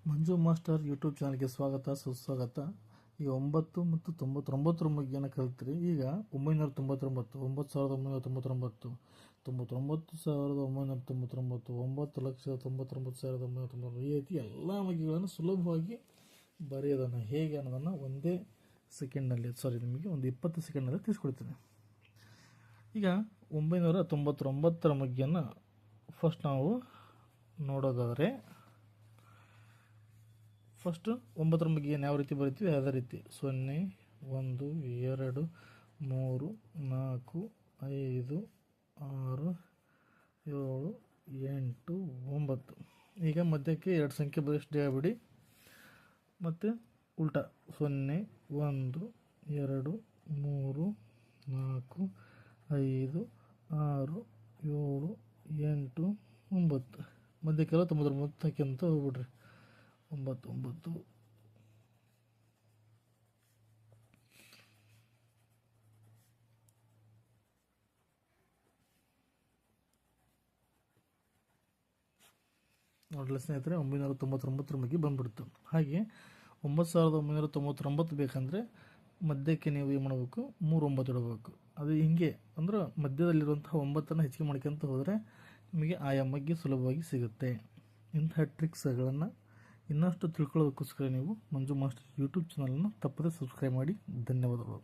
ಮಂಜು master YouTube ಚಾನಲ್ಗೆ ಸ್ವಾಗತ ಸುಸ್ವಾಗತ. ಈ 9 ಮತ್ತು 99 ಮಗ್ಗಿಯನ್ನು ಕಲಿತ್ರಿ. ಈಗ 999 9999 9,99,999 ಈ ರೀತಿ ಎಲ್ಲ ಮಗ್ಗಿಗಳನ್ನು ಸುಲಭವಾಗಿ ಬರೆಯೋದನ್ನು ಹೇಗೆ ಅನ್ನೋದನ್ನು ಒಂದೇ ಸೆಕೆಂಡ್ನಲ್ಲಿ ನಿಮಗೆ ಒಂದು 20 ಸೆಕೆಂಡ್ನಲ್ಲಿ ತಿಳಿಸ್ಕೊಡ್ತೀನಿ. ಈಗ 999 ಮಗ್ಗಿಯನ್ನು ಫಸ್ಟ್ ನಾವು ನೋಡೋದಾದರೆ, ಫಸ್ಟು 9 ಮಗ್ಗಿಯನ್ನು ಯಾವ ರೀತಿ ಬರಿತೀವಿ ಅದೇ ರೀತಿ 0 1 2 3 4 5 6 7 8 9. ಈಗ ಮಧ್ಯಕ್ಕೆ 2 ಸಂಖ್ಯೆ ಬರೆಷ್ಟು ಬಿಡಿ, ಮತ್ತು ಉಲ್ಟಾ 0 1 2 3 4 5 6 7 8 9 ಮಧ್ಯಕ್ಕೆಲ್ಲ 99 ಹಾಕ್ಯಂತ ಹೋಗ್ಬಿಡ್ರಿ. 9 ನೋಡಲಿ ಸ್ನೇಹಿತರೆ, 999 ಮಗ್ಗಿ ಬಂದ್ಬಿಡ್ತು. ಹಾಗೆ 9,999 ಬೇಕಂದರೆ ಮಧ್ಯಕ್ಕೆ ನೀವು ಏನು ಮಾಡಬೇಕು, 3 9 ಇಡಬೇಕು. ಅದು ಹಿಂಗೆ ಅಂದ್ರೆ ಮಧ್ಯದಲ್ಲಿರುವಂತಹ 9 ಹೆಚ್ಚಿಗೆ ಮಾಡ್ಕೊಂತ ಹೋದರೆ ನಿಮಗೆ ಆಯಾ ಮಗ್ಗಿ ಸುಲಭವಾಗಿ ಸಿಗುತ್ತೆ. ಇಂತಹ ಟ್ರಿಕ್ಸ್ಗಳನ್ನು ಇನ್ನಷ್ಟು ತಿಳ್ಕೊಳ್ಳೋದಕ್ಕೋಸ್ಕರ ನೀವು ಮಂಜು ಮಾಸ್ಟರ್ ಯೂಟ್ಯೂಬ್ ಚಾನಲನ್ನು ತಪ್ಪದೇ ಸಬ್ಸ್ಕ್ರೈಬ್ ಮಾಡಿ. ಧನ್ಯವಾದಗಳು.